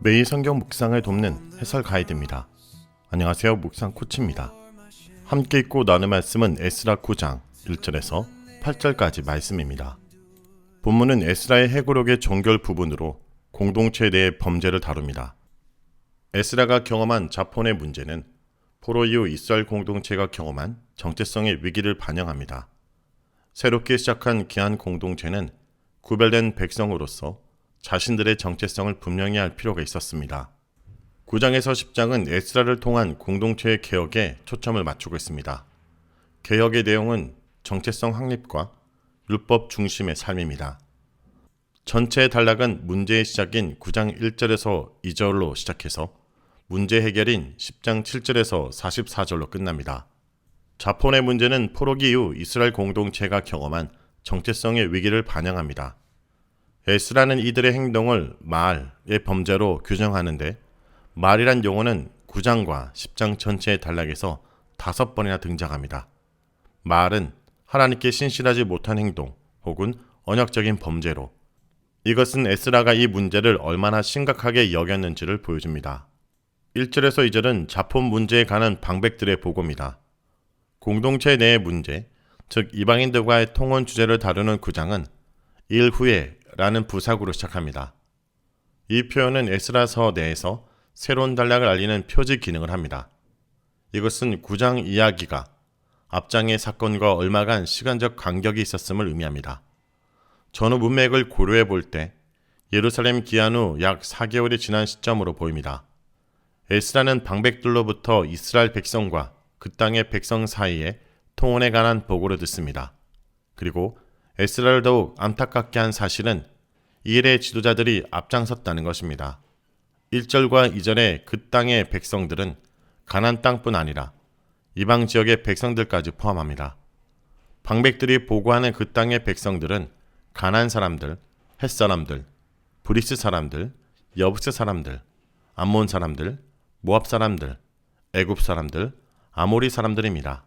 매일 성경 묵상을 돕는 해설 가이드입니다. 안녕하세요. 묵상 코치입니다. 함께 읽고 나눌 말씀은 에스라 9장 1절에서 8절까지 말씀입니다. 본문은 에스라의 해고록의 종결 부분으로 공동체 내의 범죄를 다룹니다. 에스라가 경험한 자폰의 문제는 포로 이후 이스라엘 공동체가 경험한 정체성의 위기를 반영합니다. 새롭게 시작한 귀한 공동체는 구별된 백성으로서 자신들의 정체성을 분명히 할 필요가 있었습니다. 9장에서 10장은 에스라를 통한 공동체의 개혁에 초점을 맞추고 있습니다. 개혁의 내용은 정체성 확립과 율법 중심의 삶입니다. 전체의 단락은 문제의 시작인 9장 1절에서 2절로 시작해서 문제 해결인 10장 7절에서 44절로 끝납니다. 자폰의 문제는 포로기 이후 이스라엘 공동체가 경험한 정체성의 위기를 반영합니다. 에스라는 이들의 행동을 마알의 범죄로 규정하는데 마알이란 용어는 9장과 10장 전체의 단락에서 5번이나 등장합니다. 마알은 하나님께 신실하지 못한 행동 혹은 언약적인 범죄로, 이것은 에스라가 이 문제를 얼마나 심각하게 여겼는지를 보여줍니다. 1절에서 2절은 자폰 문제에 관한 방백들의 보고입니다. 공동체 내의 문제, 즉 이방인들과의 통혼 주제를 다루는 9장은 일 후에 라는 부사구로 시작합니다. 이 표현은 에스라서 내에서 새로운 단락을 알리는 표지 기능을 합니다. 이것은 9장 이야기가 앞장의 사건과 얼마간 시간적 간격이 있었음을 의미합니다. 전후 문맥을 고려해 볼 때 예루살렘 기한 후 약 4개월이 지난 시점으로 보입니다. 에스라는 방백들로부터 이스라엘 백성과 그 땅의 백성 사이에 통혼에 관한 보고를 듣습니다. 그리고 에스라를 더욱 안타깝게 한 사실은 이 일의 지도자들이 앞장섰다는 것입니다. 1절과 2절의 그 땅의 백성들은 가나안 땅뿐 아니라 이방 지역의 백성들까지 포함합니다. 방백들이 보고하는 그 땅의 백성들은 가나안 사람들, 헷 사람들, 브리스 사람들, 여부스 사람들, 암몬 사람들, 모압 사람들, 애굽 사람들, 아모리 사람들입니다.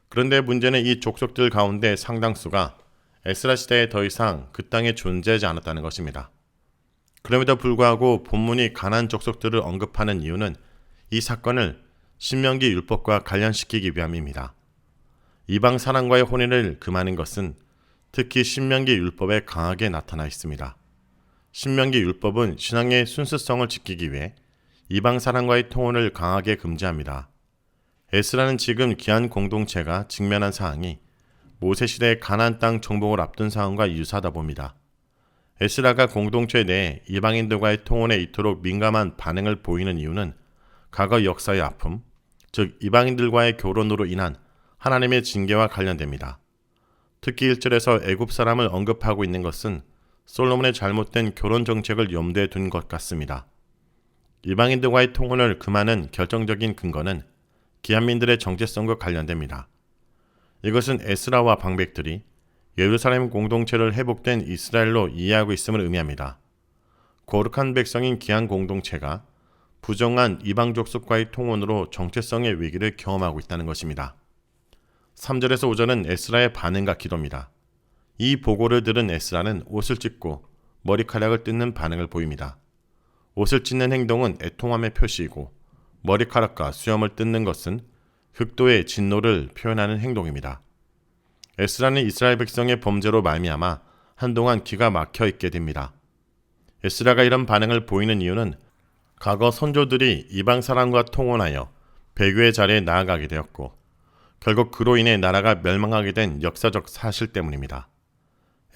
그런데 문제는 이 족속들 가운데 상당수가 에스라 시대에 더 이상 그 땅에 존재하지 않았다는 것입니다. 그럼에도 불구하고 본문이 가나안 족속들을 언급하는 이유는 이 사건을 신명기 율법과 관련시키기 위함입니다. 이방 사람과의 혼인을 금하는 것은 특히 신명기 율법에 강하게 나타나 있습니다. 신명기 율법은 신앙의 순수성을 지키기 위해 이방 사람과의 통혼을 강하게 금지합니다. 에스라는 지금 귀한 공동체가 직면한 사항이 모세시대의 가나안 땅 정복을 앞둔 상황과 유사하다 봅니다. 에스라가 공동체 내에 이방인들과의 통혼에 이토록 민감한 반응을 보이는 이유는 과거 역사의 아픔, 즉 이방인들과의 결혼으로 인한 하나님의 징계와 관련됩니다. 특히 1절에서 애굽 사람을 언급하고 있는 것은 솔로몬의 잘못된 결혼 정책을 염두에 둔 것 같습니다. 이방인들과의 통혼을 금하는 결정적인 근거는 기한민들의 정체성과 관련됩니다. 이것은 에스라와 방백들이 예루살렘 공동체를 회복된 이스라엘로 이해하고 있음을 의미합니다. 거룩한 백성인 귀한 공동체가 부정한 이방 족속과의 통혼으로 정체성의 위기를 경험하고 있다는 것입니다. 3절에서 5절은 에스라의 반응과 기도입니다. 이 보고를 들은 에스라는 옷을 찢고 머리카락을 뜯는 반응을 보입니다. 옷을 찢는 행동은 애통함의 표시이고 머리카락과 수염을 뜯는 것은 극도의 진노를 표현하는 행동입니다. 에스라는 이스라엘 백성의 범죄로 말미암아 한동안 기가 막혀 있게 됩니다. 에스라가 이런 반응을 보이는 이유는 과거 선조들이 이방 사람과 통혼하여 배교의 자리에 나아가게 되었고 결국 그로 인해 나라가 멸망하게 된 역사적 사실 때문입니다.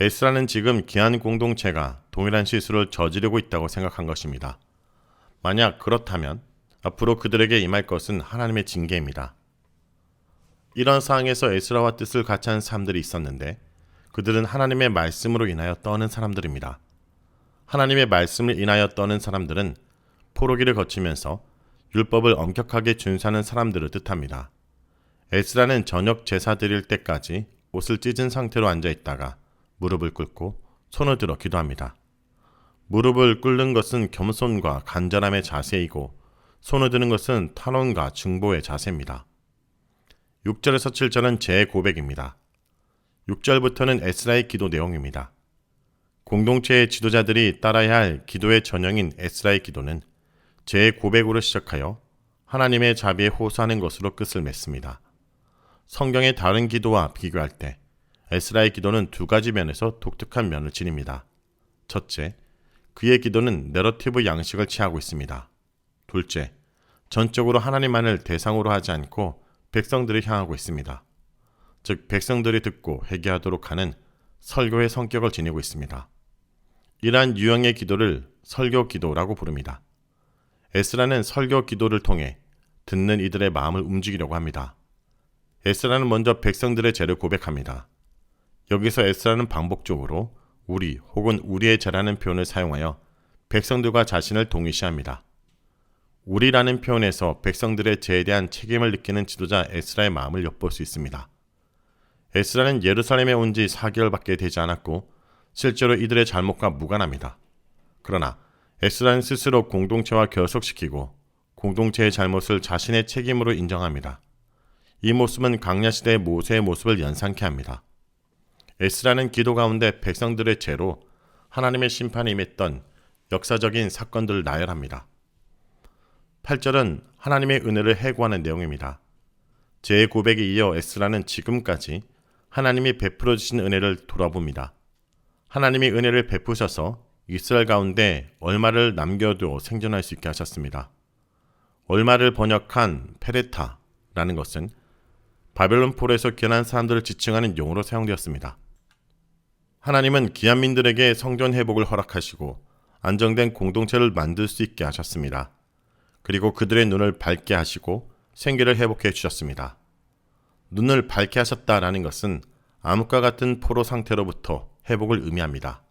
에스라는 지금 귀한 공동체가 동일한 실수를 저지르고 있다고 생각한 것입니다. 만약 그렇다면 앞으로 그들에게 임할 것은 하나님의 징계입니다. 이런 상황에서 에스라와 뜻을 같이 한 사람들이 있었는데 그들은 하나님의 말씀으로 인하여 떠는 사람들입니다. 하나님의 말씀을 인하여 떠는 사람들은 포로기를 거치면서 율법을 엄격하게 준수하는 사람들을 뜻합니다. 에스라는 저녁 제사 드릴 때까지 옷을 찢은 상태로 앉아있다가 무릎을 꿇고 손을 들어 기도합니다. 무릎을 꿇는 것은 겸손과 간절함의 자세이고 손을 드는 것은 탄원과 중보의 자세입니다. 6절에서 7절은 재고백입니다. 6절부터는 에스라의 기도 내용입니다. 공동체의 지도자들이 따라야 할 기도의 전형인 에스라의 기도는 죄의 고백으로 시작하여 하나님의 자비에 호소하는 것으로 끝을 맺습니다. 성경의 다른 기도와 비교할 때 에스라의 기도는 두 가지 면에서 독특한 면을 지닙니다. 첫째, 그의 기도는 내러티브 양식을 취하고 있습니다. 둘째, 전적으로 하나님만을 대상으로 하지 않고 백성들을 향하고 있습니다. 즉, 백성들이 듣고 회개하도록 하는 설교의 성격을 지니고 있습니다. 이러한 유형의 기도를 설교 기도라고 부릅니다. 에스라는 설교 기도를 통해 듣는 이들의 마음을 움직이려고 합니다. 에스라는 먼저 백성들의 죄를 고백합니다. 여기서 에스라는 반복적으로 우리 혹은 우리의 죄라는 표현을 사용하여 백성들과 자신을 동일시합니다. 우리라는 표현에서 백성들의 죄에 대한 책임을 느끼는 지도자 에스라의 마음을 엿볼 수 있습니다. 에스라는 예루살렘에 온 지 4개월밖에 되지 않았고 실제로 이들의 잘못과 무관합니다. 그러나 에스라는 스스로 공동체와 결속시키고 공동체의 잘못을 자신의 책임으로 인정합니다. 이 모습은 강야시대의 모세의 모습을 연상케 합니다. 에스라는 기도 가운데 백성들의 죄로 하나님의 심판이 임했던 역사적인 사건들을 나열합니다. 8절은 하나님의 은혜를 해고하는 내용입니다. 죄의 고백에 이어 에스라는 지금까지 하나님이 베풀어 주신 은혜를 돌아봅니다. 하나님이 은혜를 베푸셔서 이스라엘 가운데 얼마를 남겨두어 생존할 수 있게 하셨습니다. 얼마를 번역한 페레타라는 것은 바벨론 폴에서 귀환한 사람들을 지칭하는 용어로 사용되었습니다. 하나님은 귀환민들에게 성전 회복을 허락하시고 안정된 공동체를 만들 수 있게 하셨습니다. 그리고 그들의 눈을 밝게 하시고 생기를 회복해 주셨습니다. 눈을 밝게 하셨다라는 것은 암흑과 같은 포로 상태로부터 회복을 의미합니다.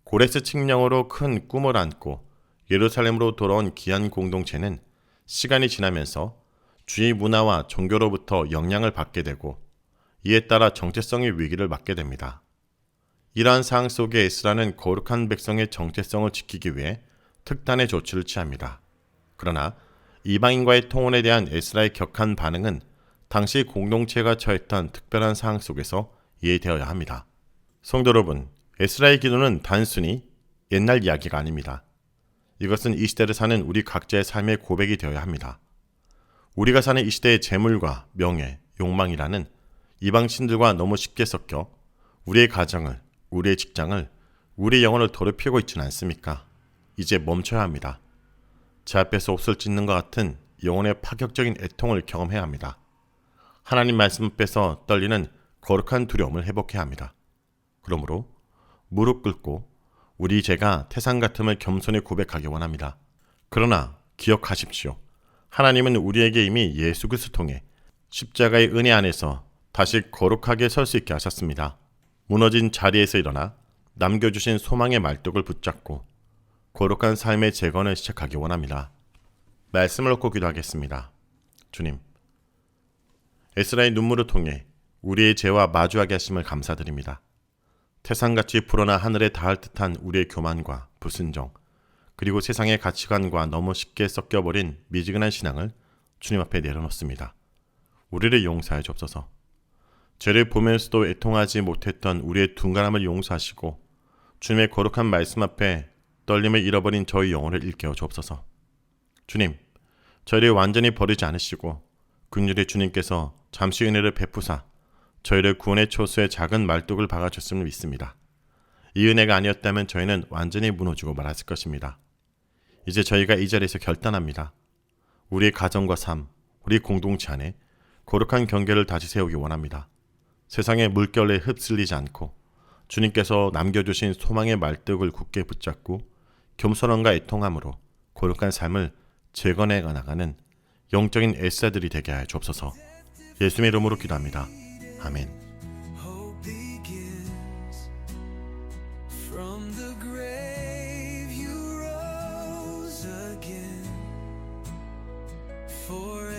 고레스 칙령으로 큰 꿈을 안고 예루살렘으로 돌아온 귀한 공동체는 시간이 지나면서 주의 문화와 종교로부터 영향을 받게 되고 이에 따라 정체성의 위기를 맞게 됩니다. 이러한 상황 속에 에스라는 거룩한 백성의 정체성을 지키기 위해 특단의 조치를 취합니다. 그러나 이방인과의 통혼에 대한 에스라의 격한 반응은 당시 공동체가 처했던 특별한 상황 속에서 이해되어야 합니다. 성도 여러분, 에스라의 기도는 단순히 옛날 이야기가 아닙니다. 이것은 이 시대를 사는 우리 각자의 삶의 고백이 되어야 합니다. 우리가 사는 이 시대의 재물과 명예, 욕망이라는 이방신들과 너무 쉽게 섞여 우리의 가정을, 우리의 직장을, 우리의 영혼을 더럽히고 있지는 않습니까? 이제 멈춰야 합니다. 제 앞에서 옷을 찢는 것 같은 영혼의 파격적인 애통을 경험해야 합니다. 하나님 말씀 앞에서 떨리는 거룩한 두려움을 회복해야 합니다. 그러므로 무릎 꿇고 우리 죄가 태산 같음을 겸손히 고백하기 원합니다. 그러나 기억하십시오. 하나님은 우리에게 이미 예수 그리스도 통해 십자가의 은혜 안에서 다시 거룩하게 설 수 있게 하셨습니다. 무너진 자리에서 일어나 남겨주신 소망의 말뚝을 붙잡고 거룩한 삶의 재건을 시작하기 원합니다. 말씀을 얻고 기도하겠습니다. 주님, 에스라의 눈물을 통해 우리의 죄와 마주하게 하심을 감사드립니다. 태산같이 불어나 하늘에 닿을 듯한 우리의 교만과 불순종, 그리고 세상의 가치관과 너무 쉽게 섞여버린 미지근한 신앙을 주님 앞에 내려놓습니다. 우리를 용서하여 주옵소서. 죄를 보면서도 애통하지 못했던 우리의 둔감함을 용서하시고 주님의 거룩한 말씀 앞에 떨림을 잃어버린 저희 영혼을 일깨워 주옵소서. 주님, 저희를 완전히 버리지 않으시고 긍휼히 주님께서 잠시 은혜를 베푸사 저희를 구원의 초소에 작은 말뚝을 박아줬음을 믿습니다. 이 은혜가 아니었다면 저희는 완전히 무너지고 말았을 것입니다. 이제 저희가 이 자리에서 결단합니다. 우리의 가정과 삶, 우리 공동체 안에 거룩한 경계를 다시 세우기 원합니다. 세상의 물결에 휩쓸리지 않고 주님께서 남겨주신 소망의 말뚝을 굳게 붙잡고 겸손함과 애통함으로 거룩한 삶을 재건해 나가는 영적인 에스라들이 되게 하여 주옵소서. 예수님의 이름으로 기도합니다. 아멘. For